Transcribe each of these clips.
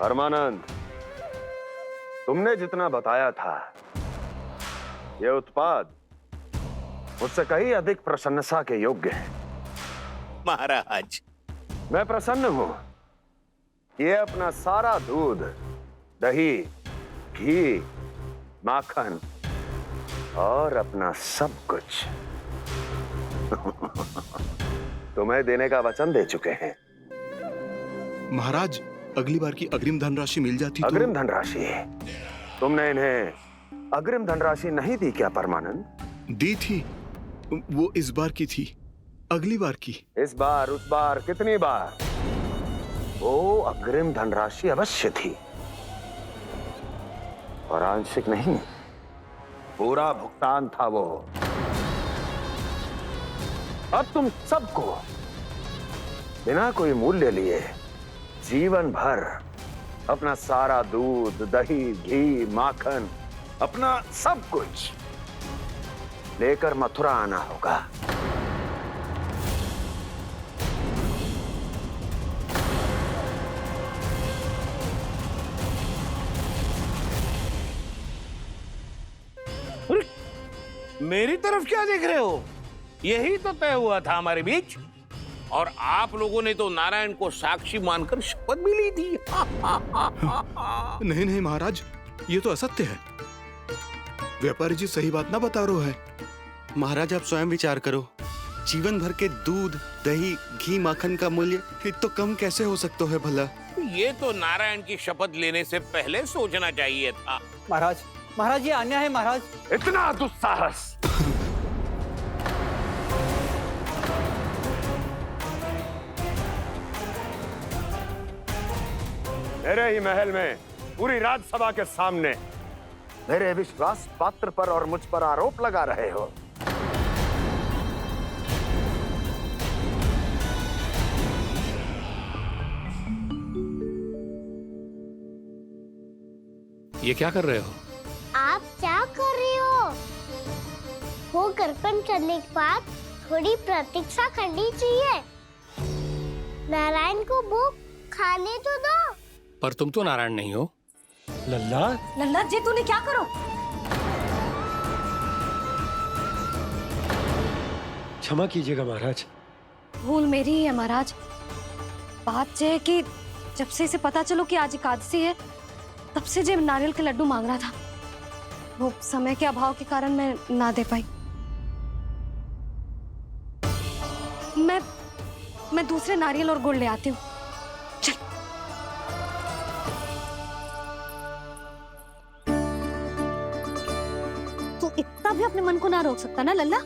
परमानंद, तुमने जितना बताया था, यह उत्पाद मुझसे कहीं अधिक प्रशंसा के योग्य है। महाराज, मैं प्रसन्न हूं। ये अपना सारा दूध, दही, घी, माखन और अपना सब कुछ तुम्हें देने का वचन दे चुके हैं। महाराज, अगली बार की अग्रिम धनराशि मिल जाती तो। अग्रिम धनराशि? तुमने इन्हें अग्रिम धनराशि नहीं दी क्या परमानंद? दी थी, वो इस बार की थी, अगली बार की। इस बार, उस बार, कितनी बार? वो अग्रिम धनराशि अवश्य थी और आंशिक नहीं, पूरा भुगतान था वो। अब तुम सबको बिना कोई मूल्य लिए जीवन भर अपना सारा दूध, दही, घी, माखन, अपना सब कुछ लेकर मथुरा आना होगा। मेरी तरफ क्या देख रहे हो? यही तो तय हुआ था हमारे बीच, और आप लोगों ने तो नारायण को साक्षी मानकर शपथ भी ली थी। नहीं नहीं महाराज, ये तो असत्य है। व्यापारी जी सही बात ना बता रहे है। महाराज, आप स्वयं विचार करो। जीवन भर के दूध, दही, घी, माखन का मूल्य तो कम कैसे हो सकता है भला? ये तो नारायण की शपथ लेने से पहले सोचना चाहिए था। महाराज, महाराज ये अन्याय है महाराज। इतना दुस्साहस! मेरे ही महल में पूरी राज्यसभा के सामने मेरे विश्वास पात्र पर और मुझ पर आरोप लगा रहे हो। ये क्या कर रहे हो? आप क्या कर रहे हो? वो गर्पण करने के बाद थोड़ी प्रतीक्षा करनी चाहिए। नारायण को भूख खाने तो दो। पर तुम तो नारायण नहीं हो। लल्ला, लल्ला जी, तूने क्या करो? क्षमा कीजिएगा महाराज। भूल मेरी ही है महाराज। बात यह है कि जब से इसे पता चलो कि आज एकादशी है, तब से जो नारियल के लड्डू मांग रहा था, वो समय के अभाव के कारण मैं ना दे पाई। मैं दूसरे नारियल और गुड़ ले आती हूँ। चल। तू इतना भी अपने मन को ना रोक सकता ना लल्ला?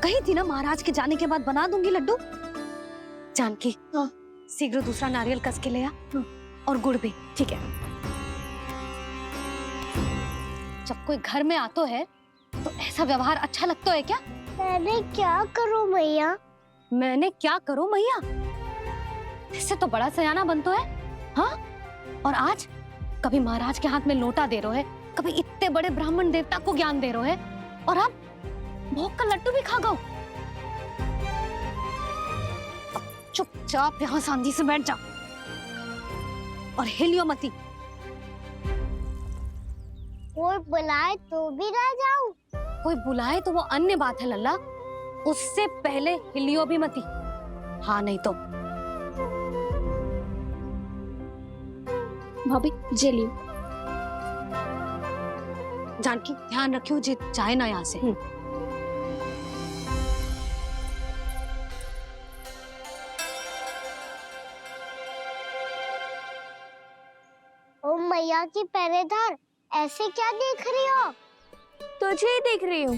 कही थी ना महाराज के जाने के बाद बना दूंगी लड्डू। जानकी, शीघ्र दूसरा नारियल कस के ले आ, और गुड़ भी। ठीक है। जब कोई घर में आतो है तो ऐसा व्यवहार अच्छा लगता है क्या? मैंने क्या करूं मैया? मैंने क्या करूं मैया? इससे तो बड़ा सयाना बनतो है। हाँ? और आज कभी महाराज के हाथ में लोटा दे रहे है, कभी इतने बड़े ब्राह्मण देवता को ज्ञान दे रहे है, और अब भोग का लड्डू भी खा गो। चुपचाप यहाँ शांति से बैठ जा और हिलियो मती। कोई बुलाए तो भी ना जाऊं? कोई बुलाए तो वो अन्य बात है लल्ला, उससे पहले हिलियो भी मती। हाँ नहीं तो। भाभी जे लियो। जानकी ध्यान रखियो जे जाए ना यहाँ से। ओ मैया की पहरेदार, ऐसे क्या देख रही हो? तुझे ही देख रही हूँ।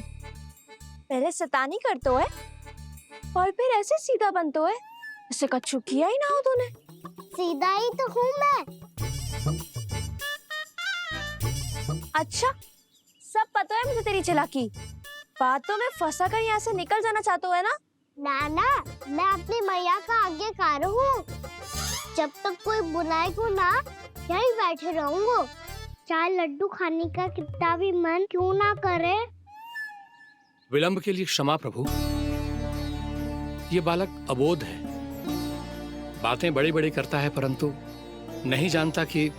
पहले शैतानी करतो है और फिर ऐसे सीधा बनतो है। ऐसे कछु किया ही ना हो तूने। सीधा ही तो हूँ मैं। अच्छा, सब पता है मुझे तेरी चालाकी। बातों में फंसा कर यहाँ से निकल जाना चाहते है ना? नाना, मैं अपनी मैया का आज्ञाकार हूँ। जब तक कोई बुलाएगा ना, यहीं बैठे रहूंगा। चाहे लड्डू खाने का कितना भी मन क्यों ना करे। विलंब के लिए क्षमा प्रभु। ये बालक अबोध है, बातें बड़ी बड़ी करता है, परंतु नहीं जानता कि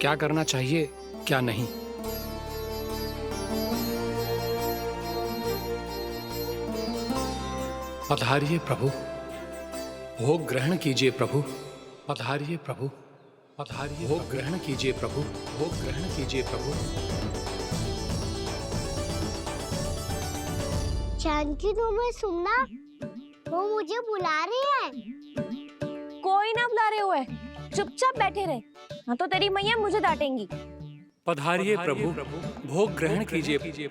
क्या करना चाहिए क्या नहीं। पधारिए प्रभु, भोग ग्रहण कीजिए प्रभु। पधारिए प्रभु, पधारिए, भोग ग्रहण कीजिए प्रभु, भोग ग्रहण कीजिए प्रभु। जानकी तुम्हें सुनना, वो मुझे बुला रही है। कोई ना बुला रहे हुए, चुपचाप बैठे रहे, हाँ तो तेरी मैया मुझे डांटेंगी। पधारिए प्रभु, भोग ग्रहण कीजिए।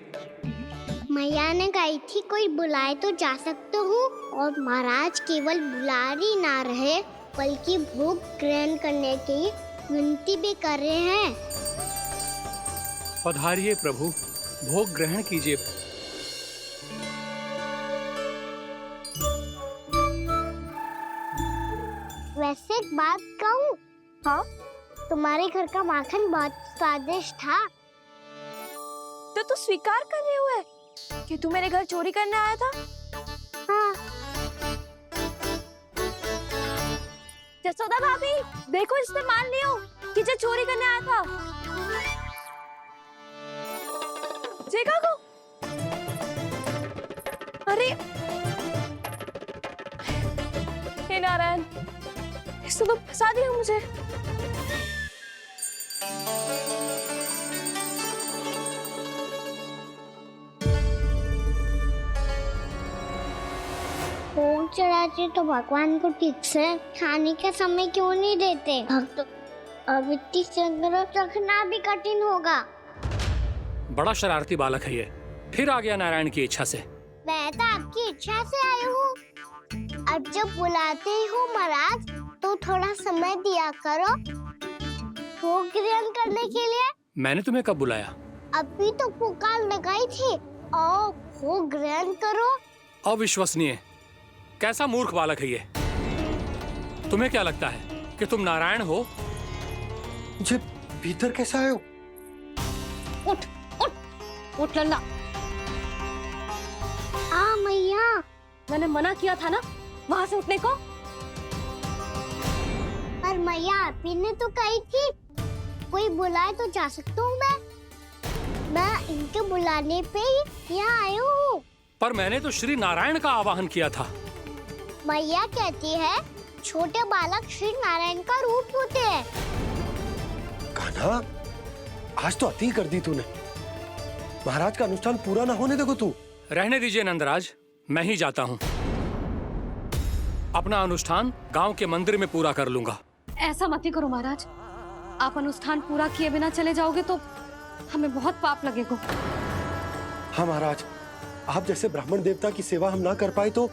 मैया ने कही थी कोई बुलाए तो जा सकते हूँ, और महाराज केवल बुलारी ना रहे बल्कि भोग ग्रहण करने की विनती भी कर रहे हैं। पधारिए प्रभु, भोग ग्रहण कीजिए। वैसे एक बात कहूँ? हाँ? तुम्हारे घर का माखन बहुत स्वादिष्ट था। तो तू स्वीकार कर रहे हुए कि तू मेरे घर चोरी करने आया था? हाँ। जसोदा भाभी, देखो इसने मान लियो कि जो चोरी करने आया था। देखा को? अरे हे नारायण, इसने तो फंसा दिया मुझे। भोग चढ़ाते तो भगवान को ठीक से खाने का समय क्यों नहीं देते? भक्त अब इतनी संग्रह रखना भी कठिन होगा। बड़ा शरारती बालक है ये, फिर आ गया नारायण की इच्छा से। मैं तो आपकी इच्छा से आई हूँ। अब जब बुलाते ही हो महाराज तो थोड़ा समय दिया करो भोग ग्रहण करने के लिए। मैंने तुम्हें कब बुलाया? अभी तो पुकार लगाई थी, आओ भोग ग्रहण करो। अविश्वसनीय, कैसा मूर्ख बालक है ये। तुम्हें क्या लगता है कि तुम नारायण हो? मुझे भीतर कैसे आए हो? उठ उठ उठ लल्ला। मैया, मैंने मना किया था ना वहां से उठने को। पर मैया आपी ने तो कही थी कोई बुलाए तो जा सकता हूँ मैं इनके बुलाने पे ही यहाँ आई हूँ। पर मैंने तो श्री नारायण का आवाहन किया था। मैया कहती है छोटे बालक श्री नारायण का रूप होते हैं। कान्हा, आज तो अति कर दी तूने। महाराज का अनुष्ठान पूरा ना होने देखो तू। रहने दीजिए नंदराज, मैं ही जाता हूँ। अपना अनुष्ठान गांव के मंदिर में पूरा कर लूंगा। ऐसा मत ही करो महाराज, आप अनुष्ठान पूरा किए बिना चले जाओगे तो हमें बहुत पाप लगेगा। हाँ महाराज, आप जैसे ब्राह्मण देवता की सेवा हम ना कर पाए तो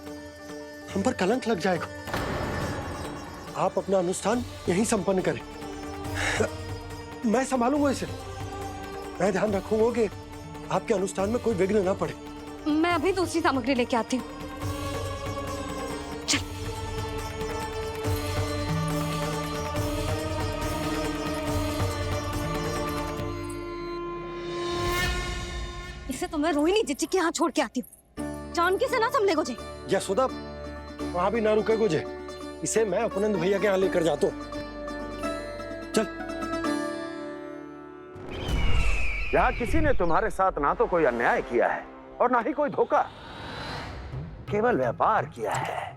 हम पर कलंक लग जाएगा। आप अपना अनुष्ठान यहीं संपन्न करें, मैं संभालूंगा इसे। मैं ध्यान रखूंगा कि आपके अनुष्ठान में कोई विघ्न ना पड़े। मैं अभी दूसरी सामग्री लेके आती हूँ। इसे तो मैं रोहिणी जीजी के यहाँ छोड़ के आती हूँ। जानकी से ना संभले गुजे। यशोदा, वहां भी ना रुके गुजे। इसे मैं अपनंद भैया के यहाँ लेकर जाता हूँ। चल। यहाँ किसी ने तुम्हारे साथ ना तो कोई अन्याय किया है और ना ही कोई धोखा, केवल व्यापार किया है।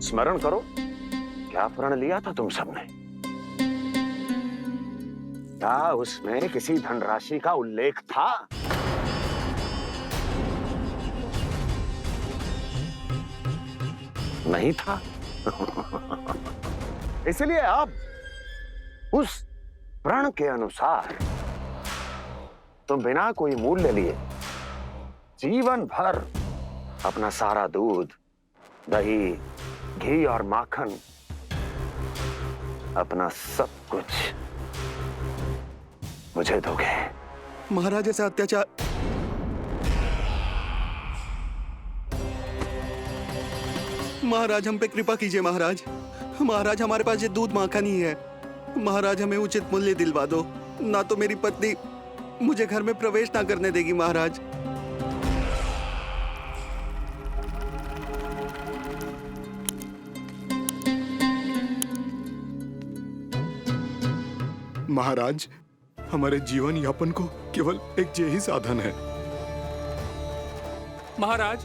स्मरण करो क्या प्रण लिया था तुम सबने? क्या उसमें किसी धनराशि का उल्लेख था? नहीं था। इसलिए अब उस प्रण के अनुसार तुम बिना कोई मूल्य लिए जीवन भर अपना सारा दूध, दही, घी और माखन, अपना सब कुछ मुझे दोगे। महाराज ऐसा अत्याचार। महाराज हम पे कृपा कीजिए। महाराज, महाराज हमारे पास ये दूध माखन ही है। महाराज हमें उचित मूल्य दिलवा दो, ना तो मेरी पत्नी मुझे घर में प्रवेश ना करने देगी। महाराज महाराज, हमारे जीवन यापन को केवल एक यही साधन है। महाराज,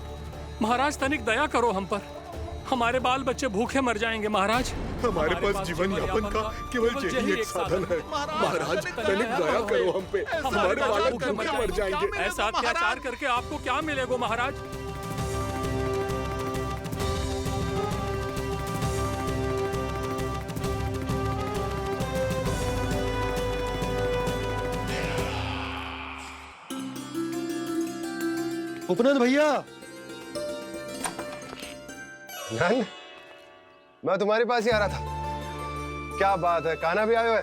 महाराज तनिक दया करो हम पर। हमारे बाल बच्चे भूखे मर जाएंगे महाराज। हमारे पास जीवन यापन का केवल यही एक साधन है। महाराज, तनिक दया करो हम पे। हमारे बालक भूखे मर जाएंगे। ऐसा अत्याचार करके आपको क्या मिलेगा महाराज? उपनंद भैया। नंद, मैं तुम्हारे पास ही आ रहा था। क्या बात है, कान्हा भी आयो है?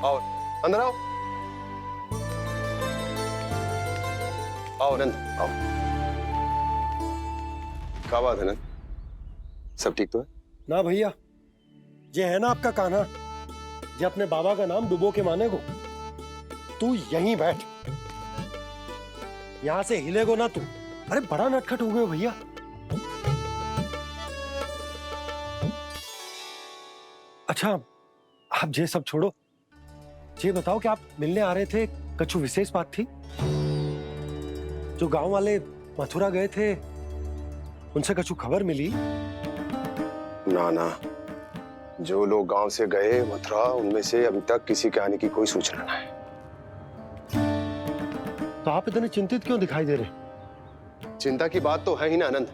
आओ अंदर आओ। आओ नंद आओ। क्या बात है नंद, सब ठीक तो है? ना भैया, ये है ना आपका कान्हा, ये अपने बाबा का नाम डुबो के माने को। तू यहीं बैठ, यहां से हिलेगो ना तू। अरे बड़ा नटखट हो गए हो भैया। अच्छा, आप ये सब छोड़ो, ये बताओ कि आप मिलने आ रहे थे, कछु विशेष बात थी? जो गांव वाले मथुरा गए थे, उनसे कछु खबर मिली? ना ना, जो लोग गांव से गए मथुरा, उनमें से अभी तक किसी के आने की कोई सूचना नहीं है। तो आप इतने चिंतित क्यों दिखाई दे रहे? चिंता की बात तो है ही ना आनंद।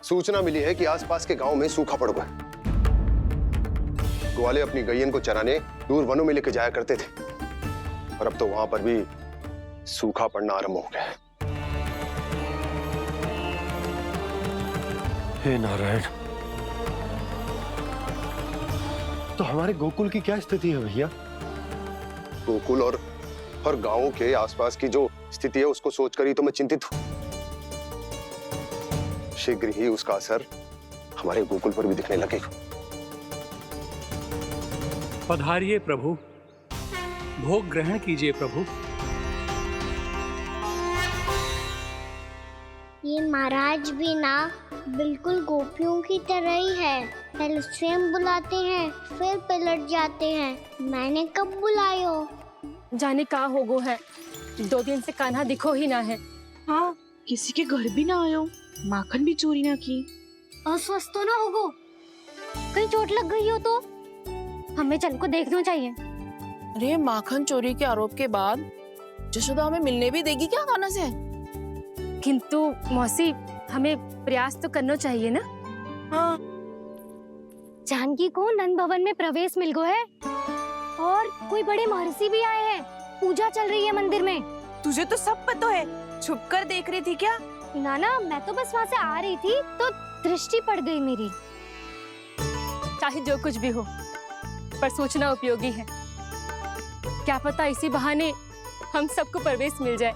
सूचना मिली है कि आसपास के गांव में सूखा पड़ गया। ग्वाले अपनी गैयन को चराने दूर वनों में लेके जाया करते थे, और अब तो वहां पर भी सूखा पड़ना आरंभ हो गया है। हे नारायण, तो हमारे गोकुल की क्या स्थिति है भैया? गोकुल और गांवों के आसपास की जो स्थिति है उसको सोचकर ही तो मैं चिंतित हूं। शीघ्र ही उसका असर हमारे गोकुल पर भी दिखने लगेगा। पधारिए प्रभु, भोग ग्रहण कीजिए प्रभु। ये महाराज भी ना बिल्कुल गोपियों की तरह ही है। पहले स्वयं बुलाते हैं, फिर पलट जाते हैं। मैंने कब बुलाए हो? जाने का होगो है, 2 दिन से कान्हा दिखो ही ना है। हाँ, किसी के घर भी ना आयो, माखन भी चोरी ना की। अस्वस्थ तो ना होगो, कहीं चोट लग गई हो तो हमें चल को देखना चाहिए। अरे माखन चोरी के आरोप के बाद जशोदा हमें मिलने भी देगी क्या कान्हा से? किंतु मौसी, हमें प्रयास तो करना चाहिए ना। हाँ, जानकी को नंद भवन में प्रवेश मिल गया है और कोई बड़े महर्षि भी आए हैं। पूजा चल रही है मंदिर में। तुझे तो सब पता है, छुप कर देख रही थी क्या? ना, मैं तो बस वहाँ से आ रही थी तो दृष्टि पड़ गई मेरी। चाहे जो कुछ भी हो, पर सोचना उपयोगी है। क्या पता इसी बहाने हम सबको प्रवेश मिल जाए।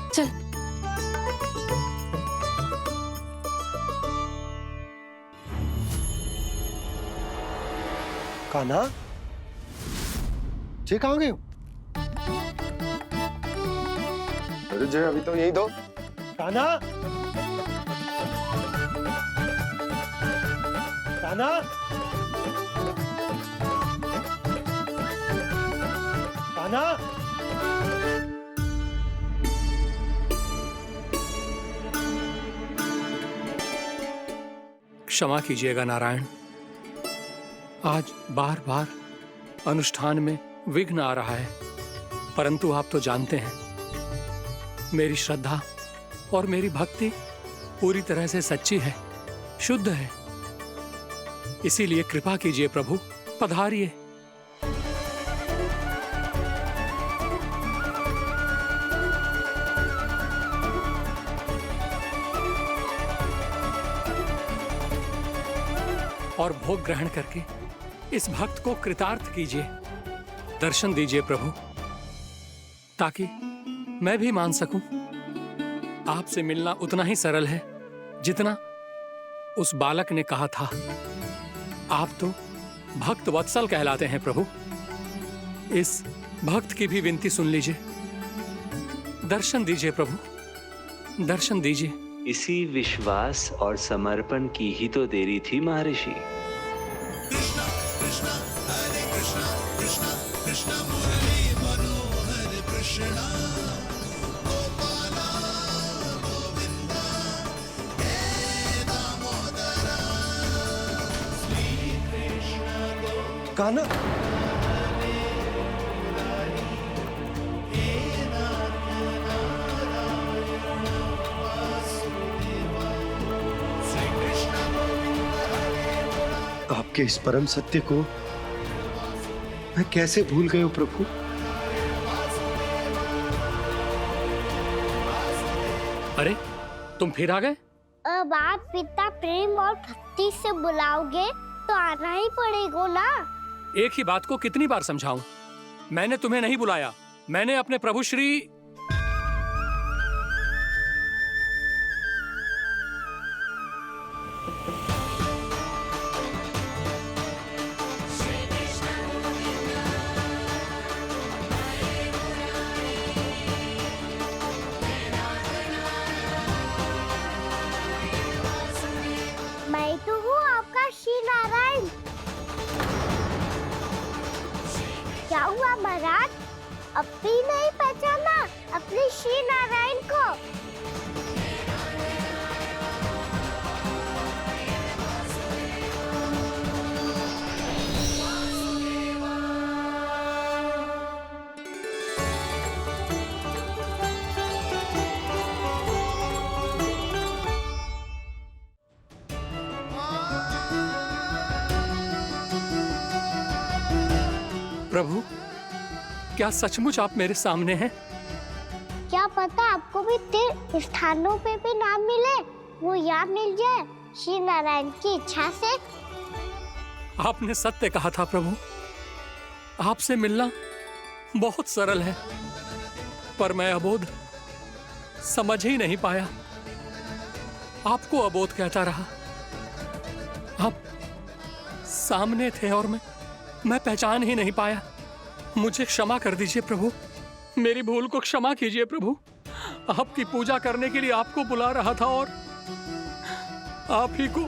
चल। कान्हा, ये कहाँ गए हो? अरे जय, अभी तो यही दो। कान्हा, कान्हा, कान्हा। क्षमा कीजिएगा नारायण, आज बार बार अनुष्ठान में विघ्न आ रहा है, परंतु आप तो जानते हैं मेरी श्रद्धा और मेरी भक्ति पूरी तरह से सच्ची है, शुद्ध है। इसीलिए कृपा कीजिए प्रभु, पधारिए। और भोग ग्रहण करके इस भक्त को कृतार्थ कीजिए। दर्शन दीजिए प्रभु, ताकि मैं भी मान सकूं। आपसे मिलना उतना ही सरल है जितना उस बालक ने कहा था। आप तो भक्त वत्सल कहलाते हैं प्रभु। इस भक्त की भी विनती सुन लीजिए। दर्शन दीजिए प्रभु, दर्शन दीजिए। इसी विश्वास और समर्पण की ही तो देरी थी महर्षि। कान्हा, आपके इस परम सत्य को मैं कैसे भूल गया प्रभु। अरे तुम फिर आ गए? अब आप इतना प्रेम और भक्ति से बुलाओगे तो आना ही पड़ेगा ना। एक ही बात को कितनी बार समझाऊं? मैंने तुम्हें नहीं बुलाया, मैंने अपने प्रभु श्री मैं तो हूँ आपका श्री नारायण। क्या हुआ महाराज, अब भी नहीं पहचाना अपने श्री नारायण को? प्रभु, क्या सचमुच आप मेरे सामने हैं? क्या पता आपको भी तीर्थ स्थानों पे भी नाम मिले, वो याद मिल जाए श्री नारायण की इच्छा से। आपने सत्य कहा था प्रभु, आपसे मिलना बहुत सरल है, पर मैं अबोध समझ ही नहीं पाया। आपको अबोध कहता रहा। आप सामने थे और मैं पहचान ही नहीं पाया। मुझे क्षमा कर दीजिए प्रभु, मेरी भूल को क्षमा कीजिए प्रभु। आपकी पूजा करने के लिए आपको बुला रहा था और आप ही को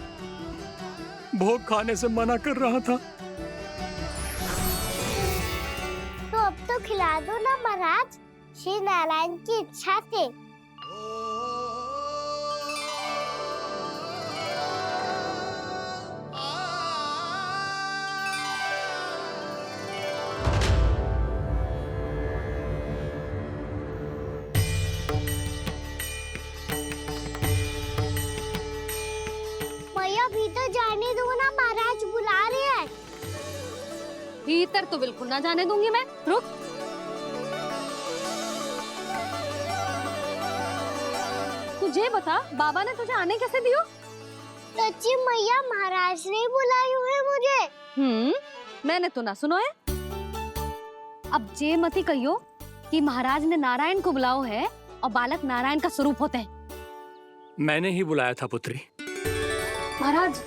भोग खाने से मना कर रहा था। तो अब तो खिला दो ना महाराज, श्री नारायण की इच्छा से। भीतर जाने दो ना, महाराज बुला रहे हैं। भीतर तो बिल्कुल ना जाने दूंगी मैं। रुक। तुझे बता, बाबा ने तुझे आने कैसे दियो? सच्ची मैया, महाराज ने बुलाई हुई मुझे। मैंने तो ना सुनो है। अब जे मती कहियो कि महाराज ने नारायण को बुलाओ है और बालक नारायण का स्वरूप होते हैं। मैंने ही बुलाया था पुत्री। महाराज,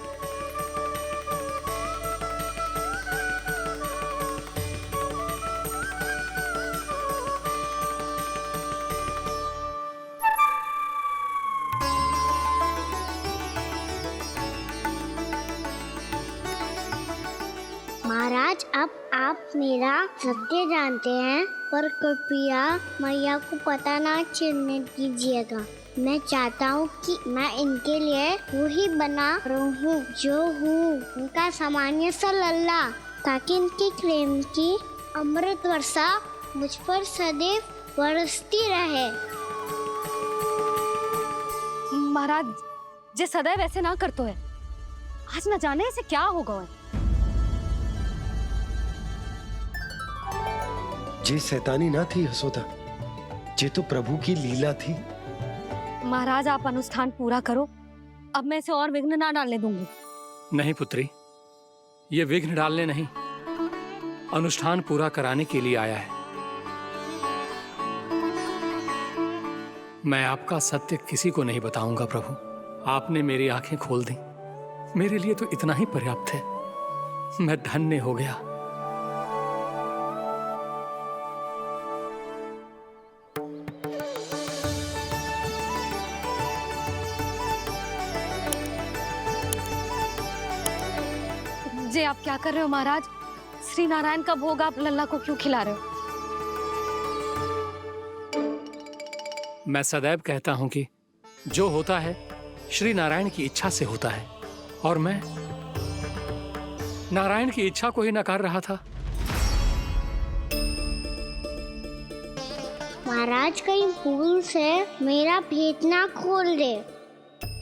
महाराज, अब आप मेरा सत्य जानते हैं, पर कृपया मैया को पता ना चलने दीजिएगा। मैं चाहता हूँ कि मैं इनके लिए वही बना रहूँ जो हूँ, उनका सामान्य सा लल्ला, ताकि इनकी प्रेम की अमृत वर्षा मुझ पर सदैव बरसती रहे। महाराज, जे सदैव ऐसे ना करतो है, आज न जाने इसे क्या होगा। जे शैतानी ना थी यशोदा, जे तो प्रभु की लीला थी। महाराज, आप अनुष्ठान पूरा करो, अब मैं इसे और विघ्न ना डालने दूंगी। नहीं पुत्री, ये विघ्न डालने नहीं, अनुष्ठान पूरा कराने के लिए आया है। मैं आपका सत्य किसी को नहीं बताऊंगा प्रभु। आपने मेरी आंखें खोल दी, मेरे लिए तो इतना ही पर्याप्त है। मैं धन्य हो गया। जे आप क्या कर रहे हो महाराज? श्री नारायण का भोग आप लल्ला को क्यों खिला रहे हो? मैं सदैव कहता हूं कि जो होता है श्री नारायण की इच्छा से होता है, और मैं नारायण की इच्छा को ही नकार रहा था। महाराज कहीं भूल से मेरा भेद ना खोल दे।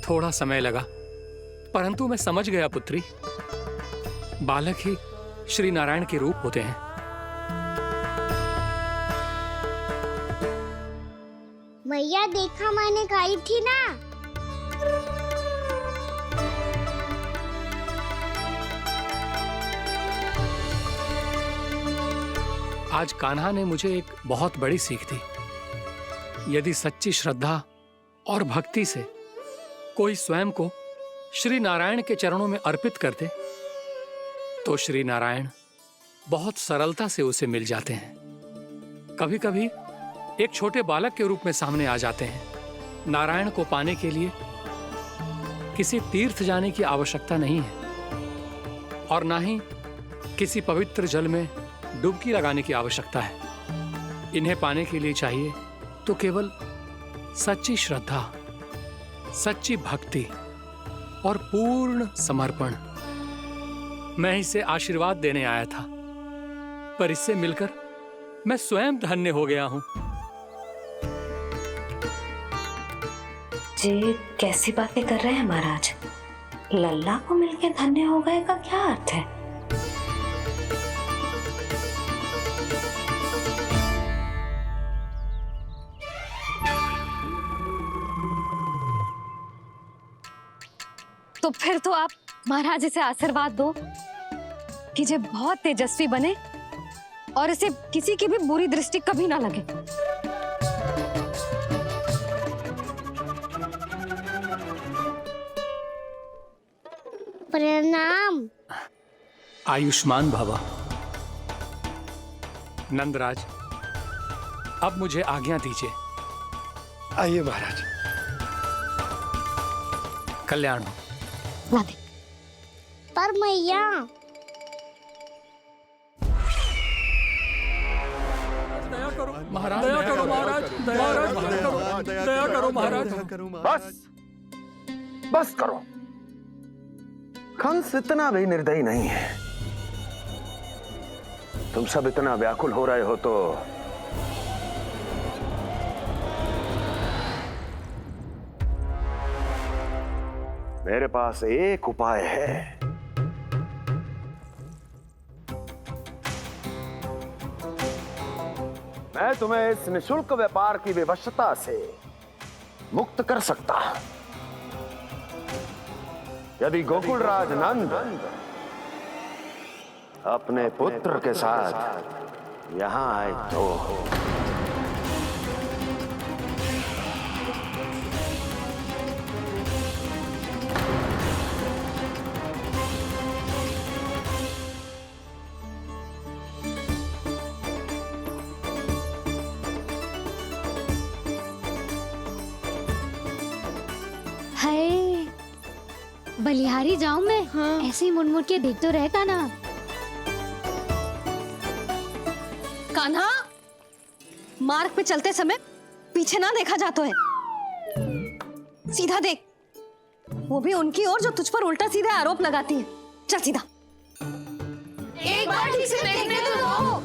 थोड़ा समय लगा, परंतु मैं समझ गया पुत्री। बालक ही श्री नारायण के रूप होते हैं। मैया देखा मैंने कही थी ना। आज कान्हा ने मुझे एक बहुत बड़ी सीख दी। यदि सच्ची श्रद्धा और भक्ति से कोई स्वयं को श्री नारायण के चरणों में अर्पित कर दे तो श्री नारायण बहुत सरलता से उसे मिल जाते हैं। कभी कभी एक छोटे बालक के रूप में सामने आ जाते हैं। नारायण को पाने के लिए किसी तीर्थ जाने की आवश्यकता नहीं है और ना ही किसी पवित्र जल में डुबकी लगाने की आवश्यकता है। इन्हें पाने के लिए चाहिए तो केवल सच्ची श्रद्धा, सच्ची भक्ति और पूर्ण समर्पण। मैं इसे आशीर्वाद देने आया था, पर इससे मिलकर मैं स्वयं धन्य हो गया हूं। जी कैसी बातें कर रहे हैं महाराज? लल्ला को मिलकर धन्य हो गए का क्या अर्थ है? तो फिर तो आप महाराज इसे आशीर्वाद दो कि ये बहुत तेजस्वी बने और इसे किसी की भी बुरी दृष्टि कभी ना लगे। प्रणाम। आयुष्मान भव। नंदराज, अब मुझे आज्ञा दीजिए। आइए महाराज। कल्याण हो। पर मैया दया करो महाराज, दया करो महाराज, दया करो महाराज। बस बस करो। कंस इतना भी निर्दयी नहीं है। तुम सब इतना व्याकुल हो रहे हो तो मेरे पास एक उपाय है। मैं तुम्हें इस निशुल्क व्यापार की विवशता से मुक्त कर सकता। यदि गोकुलराज नंद अपने पुत्र के साथ यहां आए तो बलिहारी जाऊं मैं? हाँ। ऐसे ही मुड़ मुड़ के देख तो रहे कान्हा। कान्हा, मार्ग पे चलते समय पीछे ना देखा जाता है। सीधा देख, वो भी उनकी ओर जो तुझ पर उल्टा सीधे आरोप लगाती है। चल सीधा। एक बार ठीक से देखने तो दो।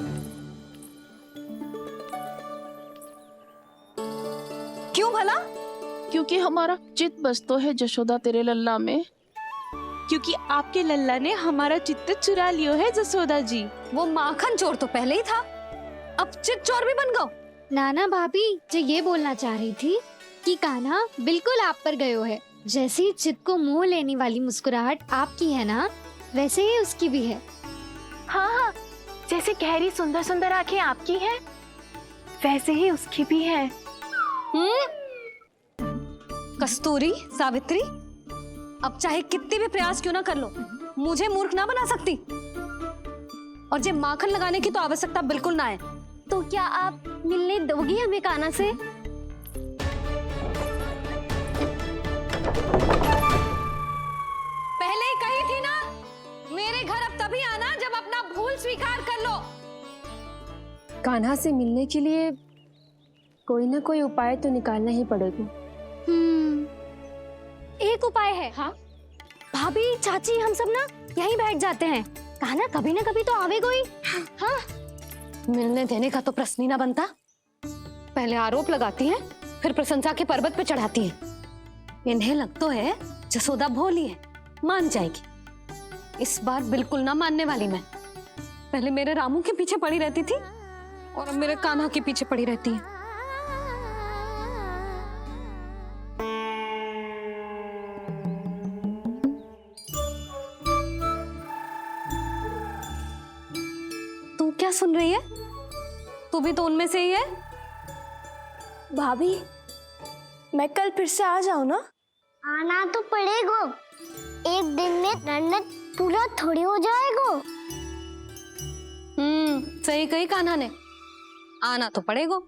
क्यों भला? क्योंकि हमारा चित्त बसतो है जशोदा तेरे लल्ला में। क्योंकि आपके लल्ला ने हमारा चित्त चुरा लियो है जसोदा जी। वो माखन चोर तो पहले ही था, अब चित्त चोर भी बन गो। नाना भाभी जो ये बोलना चाह रही थी कि कान्हा बिल्कुल आप पर गयो है। जैसे ही चित्त को मोह लेने वाली मुस्कुराहट आपकी है ना, वैसे ही उसकी भी है। हाँ हाँ, जैसे गहरी सुंदर सुंदर आंखें आपकी हैं, वैसे ही उसकी भी है। कस्तूरी, सावित्री, अब चाहे कितने भी प्रयास क्यों ना कर लो, मुझे मूर्ख ना बना सकती। और जे माखन लगाने की तो आवश्यकता बिल्कुल ना है। तो क्या आप मिलने दोगी हमें कान्हा से? पहले ही कही थी ना, मेरे घर अब तभी आना जब अपना भूल स्वीकार कर लो। कान्हा से मिलने के लिए कोई ना कोई उपाय तो निकालना ही पड़ेगा। एक उपाय है। हाँ? भाभी, चाची, हम सब ना यहीं बैठ जाते हैं। कान्हा कभी ना कभी तो आवेगा ही। हाँ, मिलने देने का तो प्रश्न ही ना बनता। पहले आरोप लगाती हैं, फिर प्रशंसा के पर्वत पे चढ़ाती हैं। इन्हें लगता है जसोदा भोली है, मान जाएगी। इस बार बिल्कुल ना मानने वाली मैं। पहले मेरे रामू के पीछे पड़ी रहती थी और अब मेरे कान्हा के पीछे पड़ी रहती है। तू क्या सुन रही है? तू भी तो उनमें से ही है। भाभी, मैं कल फिर से आ जाऊं ना? आना तो पड़ेगा। एक दिन में रन्नत पूरा थोड़ी हो जाएगा। सही कही कान्हा ने, आना तो पड़ेगा।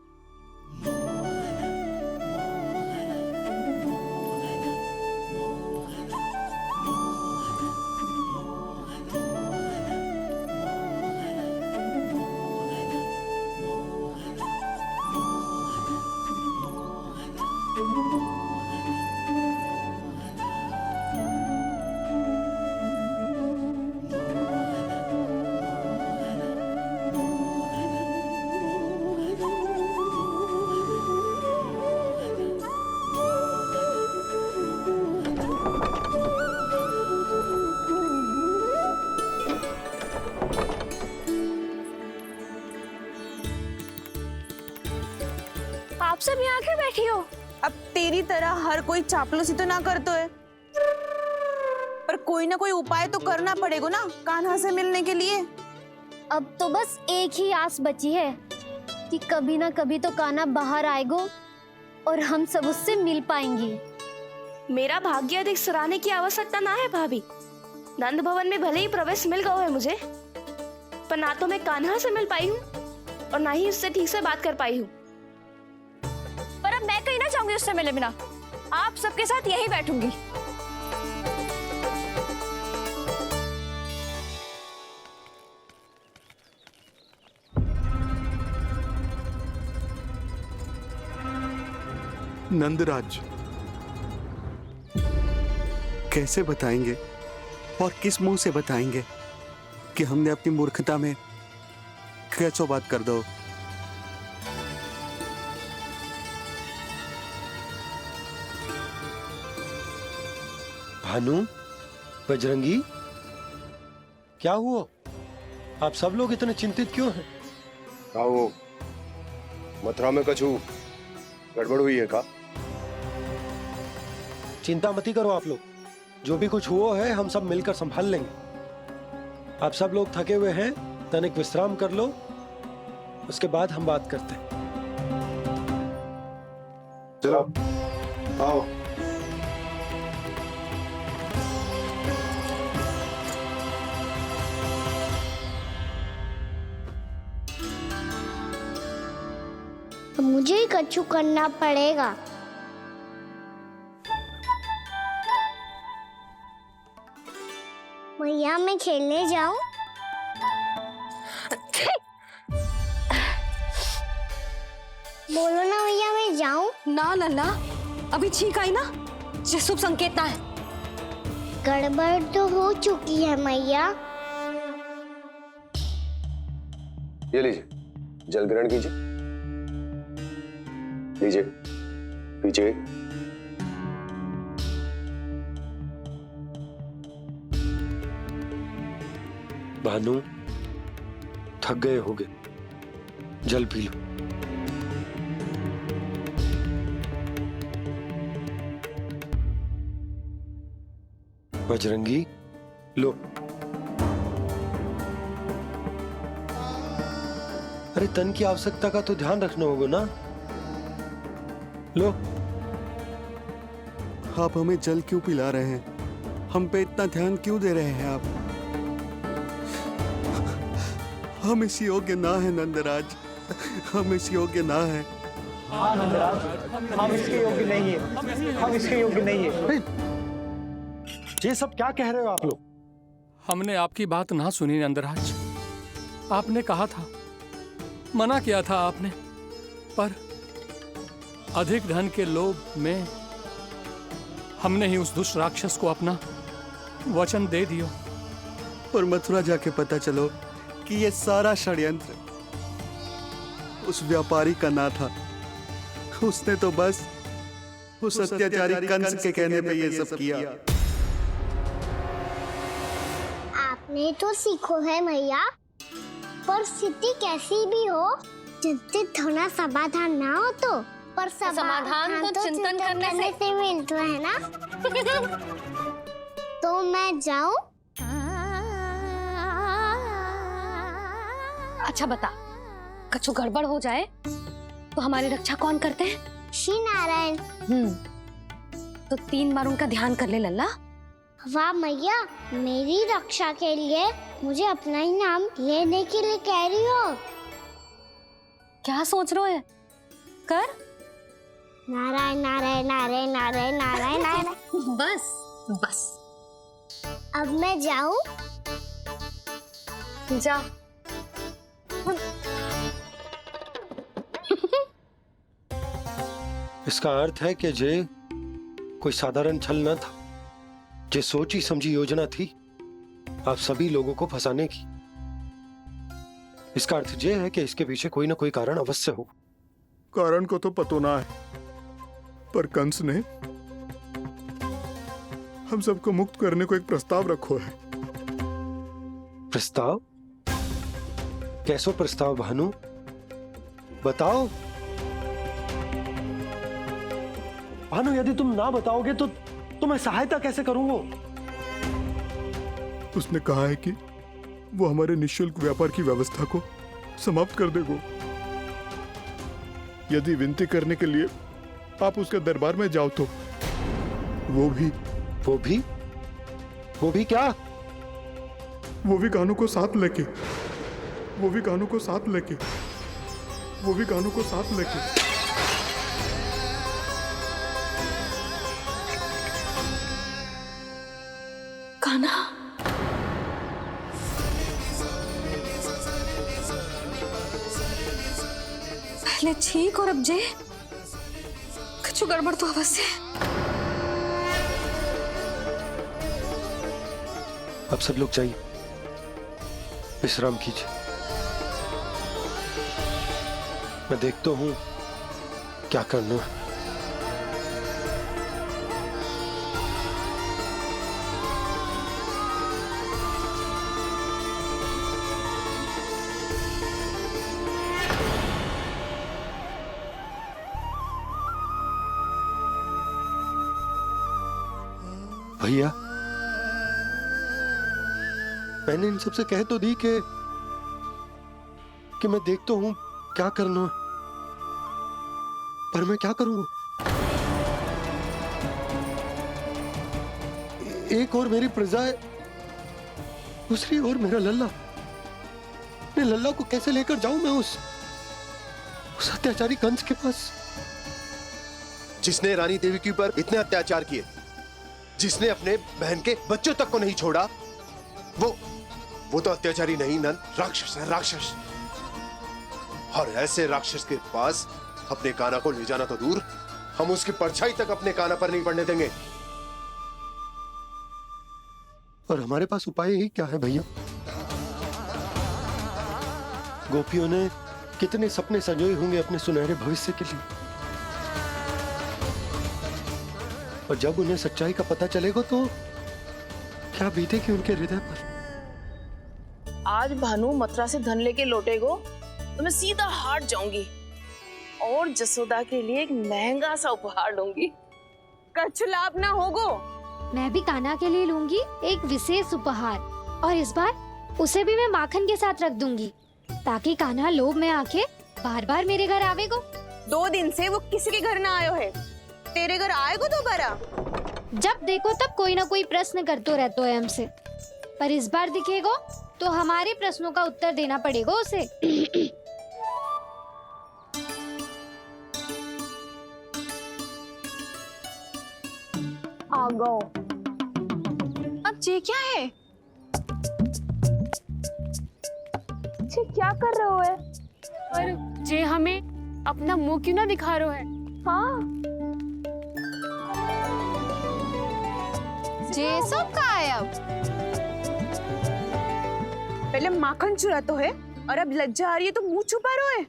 आप सब यहाँ आके बैठी हो? अब तेरी तरह हर कोई चापलूसी तो ना करतो है, पर कोई ना कोई उपाय तो करना पड़ेगा ना कान्हा से मिलने के लिए। अब तो बस एक ही आस बची है कि कभी ना कभी तो कान्हा बाहर आएगा और हम सब उससे मिल पाएंगे। मेरा भाग्य अधिक सराहने की आवश्यकता ना है भाभी। नंद भवन में भले ही प्रवेश मिल गया है मुझे, पर ना तो मैं कान्हा से मिल पाई हूँ और ना ही उससे ठीक से बात कर पाई हूँ। पर अब मैं कहीं ना जाऊंगी उससे मिले बिना। आप सबके साथ यहीं बैठूंगी। नंदराज, कैसे बताएंगे और किस मुंह से बताएंगे कि हमने अपनी मूर्खता में कैसो बात कर दो। भानु, बजरंगी, क्या हुआ? आप सब लोग इतने चिंतित क्यों हैं? आओ, मथुरा में कछु गड़बड़ हुई है का? चिंता मती करो आप लोग, जो भी कुछ हुआ है हम सब मिलकर संभाल लेंगे। आप सब लोग थके हुए हैं, तनिक विश्राम कर लो, उसके बाद हम बात करते हैं। चलो, आओ। मुझे ही कछु करना पड़ेगा। मैया, मैं खेलने जाऊं? बोलो ना मैया, मैं जाऊं? ना लल्ला, अभी छींक आई ना, ये शुभ संकेत ना है। गड़बड़ तो हो चुकी है मैया। ये लीजिए, जल ग्रहण कीजिए। लीजिए, पीछे। भानु, थक गए होगे, जल पी लो। बजरंगी, लो। अरे तन की आवश्यकता का तो ध्यान रखना होगा ना। लो। आप हमें जल क्यों पिला रहे हैं? हम पे इतना ध्यान क्यों दे रहे हैं आप? हम इस योग्य ना है नंदराज, हम इस योग्य ना है। हाँ नंदराज, हम इसके योग्य नहीं है, हम इसके योग्य नहीं है। ये सब क्या कह रहे हो आप लोग? हमने आपकी बात ना सुनी नंदराज। आपने कहा था, मना किया था आपने, पर अधिक धन के लोभ में हमने ही उस दुष्ट राक्षस को अपना वचन दे दियो पर मथुरा जाके पता चलो कि ये सारा षड्यंत्र उस व्यापारी का ना था। उसने तो बस उस अत्याचारी कंस के कहने पे ये सब किया। आपने तो सीखो है भैया, पर स्थिति कैसी भी हो, चिंतित होना समाधान ना हो तो, पर समाधान तो चिंतन करने से मिलता है ना। तो मैं जाऊं? अच्छा बता, कछु गड़बड़ हो जाए तो हमारी रक्षा कौन करते हैं? श्री नारायण। तो 3 बार उनका ध्यान कर ले लल्ला। वाह मैया, मेरी रक्षा के लिए मुझे अपना ही नाम लेने के लिए कह रही हो? क्या सोच रहे हो? कर नारायण नारायण नारायण नारायण नारायण नारायण। बस बस, अब मैं जाऊं? जा। इसका अर्थ है कि जे कोई साधारण छल न था, जे सोची समझी योजना थी आप सभी लोगों को फंसाने की। इसका अर्थ ये है कि इसके पीछे कोई ना कोई कारण अवश्य हो। कारण को तो पतो ना है, पर कंस ने हम सबको मुक्त करने को एक प्रस्ताव रखो है। प्रस्ताव? कैसो प्रस्ताव भानु, बताओ। भानु, यदि तुम ना बताओगे तो मैं सहायता कैसे करूंगा? उसने कहा है कि वो हमारे निःशुल्क व्यापार की व्यवस्था को समाप्त कर देगो, यदि विनती करने के लिए आप उसके दरबार में जाओ तो। वो भी क्या? वो भी कानों को साथ लेके, वो भी कानों को साथ लेके, वो भी कानों को साथ लेके। कान्हा, पहले ठीक और अब जे कुछ गड़बड़ तो अवश्य। अब सब लोग जाइए, विश्राम कीजिए। मैं देखता हूं क्या करना है। भैया, मैंने इन सबसे कह तो दी कि मैं देखता हूं क्या करना है, पर मैं क्या करूंगा? एक और मेरी प्रजा है, दूसरी ओर मेरा लल्ला। मैं लल्ला को कैसे लेकर जाऊं मैं उस अत्याचारी कंस के पास? जिसने रानी देवी के ऊपर इतने अत्याचार किए, जिसने अपने बहन के बच्चों तक को नहीं छोड़ा, वो तो अत्याचारी नहीं नन, राक्षस है, राक्षस। और ऐसे राक्षस के पास अपने कान्हा को ले जाना तो दूर, हम उसकी परछाई तक अपने कान्हा पर नहीं पड़ने देंगे। और हमारे पास उपाय ही क्या है भैया? गोपियों ने कितने सपने संजोए होंगे अपने सुनहरे भविष्य के लिए, और जब उन्हें सच्चाई का पता चलेगा तो क्या बीतेगी उनके हृदय पर? आज भानु मथुरा से धन लेके लौटेगो तो मैं सीधा हाट जाऊंगी और जसोदा के लिए एक महंगा सा उपहार लूंगी। कछु लाभ ना होगो। मैं भी कान्हा के लिए लूंगी एक विशेष उपहार, और इस बार उसे भी मैं माखन के साथ रख दूंगी, ताकि कान्हा लोभ में आके बार बार मेरे घर आवेगो। 2 दिन से वो किसी के घर ना आयो है, तेरे घर आएगो दोबारा? जब देखो तब कोई ना कोई प्रश्न करते रहते है हमसे, पर इस बार दिखेगो तो हमारे प्रश्नों का उत्तर देना पड़ेगा उसे। आ गो। अब ये क्या है? ये क्या कर रहे हो है? पर जे हमें अपना मुंह क्यों ना दिखा रहे है? हाँ, जे सब का है अब? पहले माखन चुरा तो है और अब लज्जा आ रही है तो मुंह छुपा रहे है।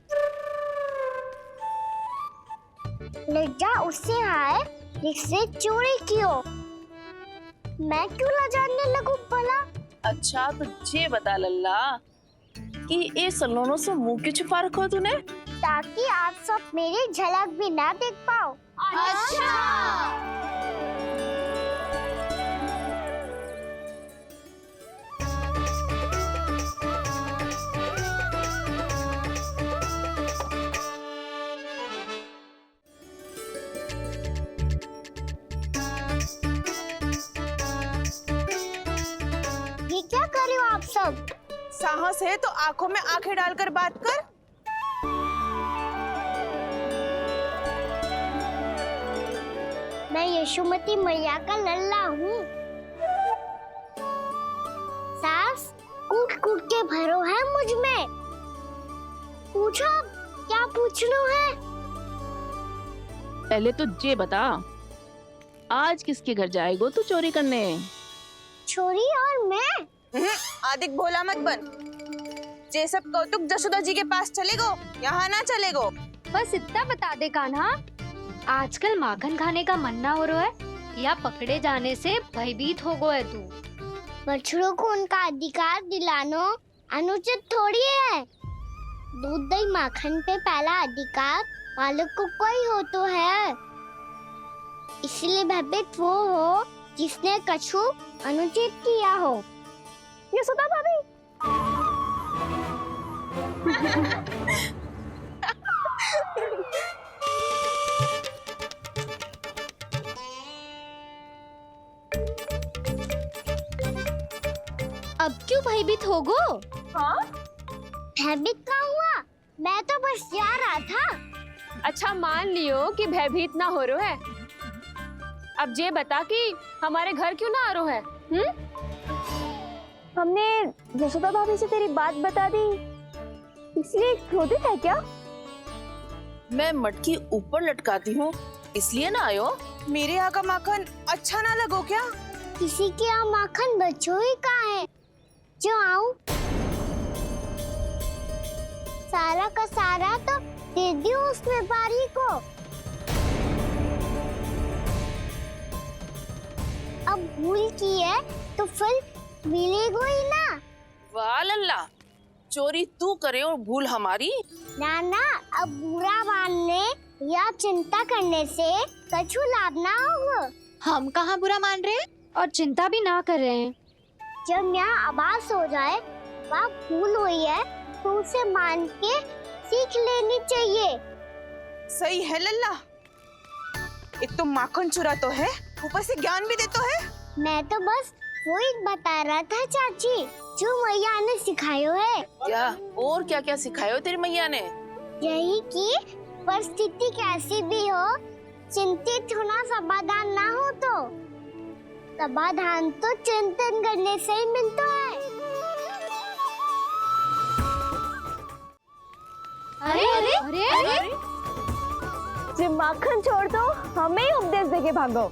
लज्जा उससे आए जिससे चोरी की हो। मैं क्यों लजाने लगूं भला? अच्छा तो ये बता लल्ला कि ये सलोनों से मुंह क्यों छुपा रखा तूने? ताकि आप सब मेरी झलक भी ना देख पाओ। अच्छा। ये क्या कर रहे हो आप सब? साहस है तो आंखों में आंखें डालकर बात कर। मैं यशोमती मैया का लल्ला हूँ। सास कूट कूट के भरो है मुझ में। पूछो क्या पूछना है? पहले तो ये बता, आज किसके घर जाएगो तू चोरी करने? छोरी और मैं? आदिक भोला मत बन। ये सब कौतुक जसोदा जी के पास चलेगो, यहाँ ना चलेगो। बस इतना बता दे कान्हा, आजकल माखन खाने का मन ना हो रहा है या पकड़े जाने से भयभीत हो गया तू? बछड़ों को उनका अधिकार दिलाना अनुचित थोड़ी है। दूध दही माखन पे पहला अधिकार मालिक को कोई हो तो है। इसलिए भयभीत वो हो जिसने कछु अनुचित किया हो। यशोदा भाभी। अब क्यों भयभीत हो गो? हाँ? भयभीत का हुआ? मैं तो बस जा रहा था। अच्छा मान लियो कि भयभीत ना हो रहा है। अब ये बता कि हमारे घर क्यों ना आ रहा है? हमने यशोदा भाभी से तेरी बात बता दी, इसलिए क्रोधित है क्या? मैं मटकी ऊपर लटकाती हूँ इसलिए ना आयो? मेरे यहाँ का माखन अच्छा ना लगो क्या? किसी के यहाँ माखन बच्चों ही कहाँ है जो आऊं? सारा का सारा तो दे दियो उस व्यापारी को। अब भूल की है तो फल मिलेगा ही ना। वाह लल्ला, चोरी तू करे और भूल हमारी। ना ना, अब बुरा मानने या चिंता करने से कछु लाभ ना होगा। हम कहाँ बुरा मान रहे हैं और चिंता भी ना कर रहे हैं। जब यहाँ आभास हो जाए वहाँ भूल हुई है तो उसे मान के सीख लेनी चाहिए। सही है लल्ला, एक तो माखन चुरा तो है, ऊपर से ज्ञान भी दे तो है। मैं तो बस वही बता रहा था चाची जो मैया ने सिखायो है। क्या और क्या क्या सिखायो तेरी मैया ने? यही कि परिस्थिति कैसी भी हो, चिंतित होना समाधान ना हो तो समाधान तो चिंतन करने से ही मिलता है। अरे अरे अरे, अरे? जब माखन छोड़ दो, हमें ही उपदेश देके भागो।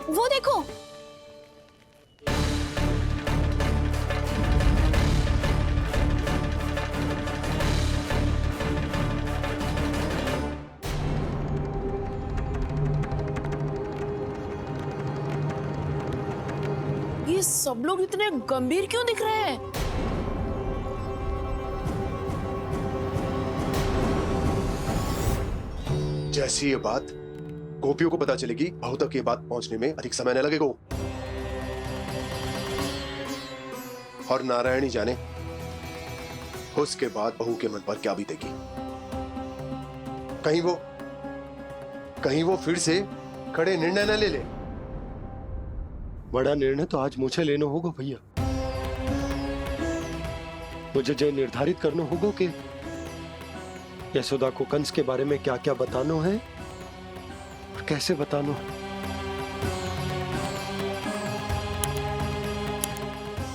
वो देखो, ये सब लोग इतने गंभीर क्यों दिख रहे हैं? जैसी ये बात गोपियों को पता चलेगी, बहू तक ये बात पहुंचने में अधिक समय न लगेगा। और नारायणी जाने उसके बाद बहू के मन पर क्या बीतेगी। कहीं वो फिर से खड़े निर्णय न ले ले। बड़ा निर्णय तो आज मुझे लेना होगा भैया। मुझे जो निर्धारित करना होगा कि यशोदा को कंस के बारे में क्या क्या बताना है और कैसे बताना है।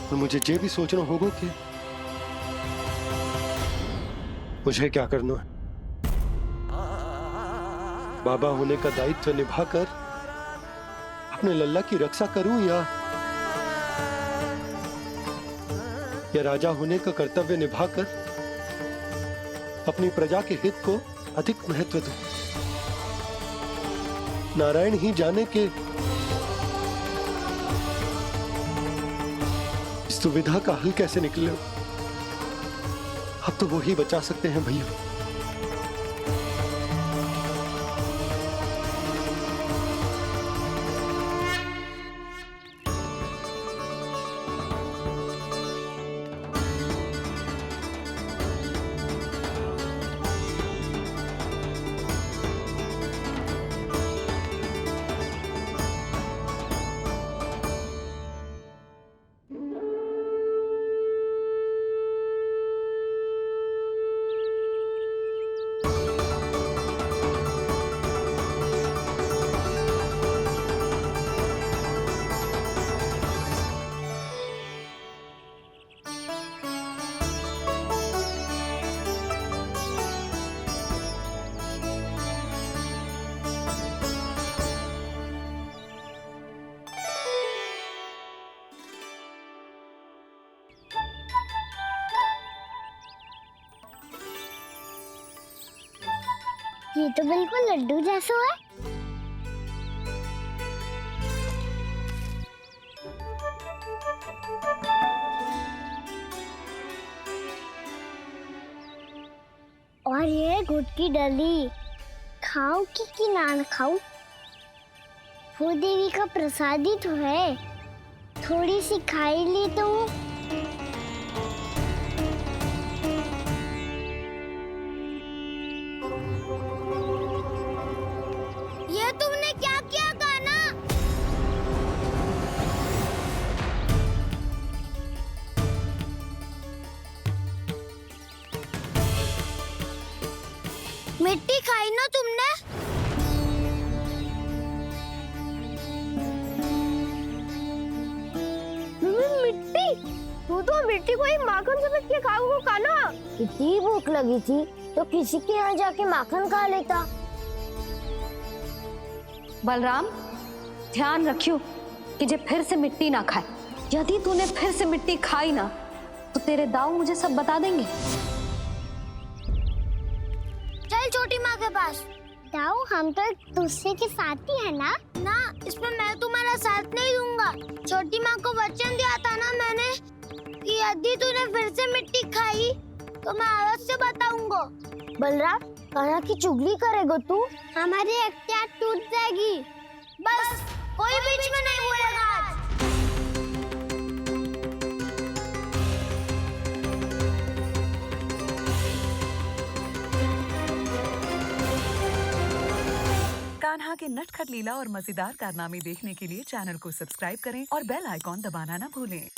और मुझे ये भी सोचना होगा कि मुझे क्या करना है। बाबा होने का दायित्व निभाकर अपने लल्ला की रक्षा करूं या राजा होने का कर्तव्य निभाकर अपनी प्रजा के हित को अधिक महत्व दूं। नारायण ही जाने के इस दुविधा का हल कैसे निकले। अब तो वो ही बचा सकते हैं भैया। ये तो बिल्कुल लड्डू जैसा है। और ये गुड़ की डली खाऊं कि ना खाऊं? वो देवी का प्रसाद ही तो है, थोड़ी सी खाई ली तो। ये तुमने क्या किया कान्हा? मिट्टी खाई ना तुमने? मिट्टी? तू तो मिट्टी को ही माखन से मिट्टी खाओगे कान्हा। कितनी भूख लगी थी तो किसी के यहाँ जाके माखन खा लेता। बलराम, ध्यान रखियो कि जे फिर से मिट्टी ना खाए। यदि तूने फिर से मिट्टी खाई ना तो तेरे दाऊ मुझे सब बता देंगे। चल छोटी माँ के पास। दाऊ, हम तो एक दूसरे के साथी है ना? ना, इसमें मैं तुम्हारा साथ नहीं दूंगा। छोटी माँ को वचन दिया था ना मैंने कि यदि तूने फिर से मिट्टी खाई तो मैं अवश्य बताऊंगा। बलराम, कान्हा की चुगली करेगा तू? हमारी अख्तियार टूट जाएगी। बस कोई बीच में नहीं बोलेगा आज। कान्हा के नटखट लीला और मजेदार कारनामे देखने के लिए चैनल को सब्सक्राइब करें और बेल आइकॉन दबाना ना भूलें।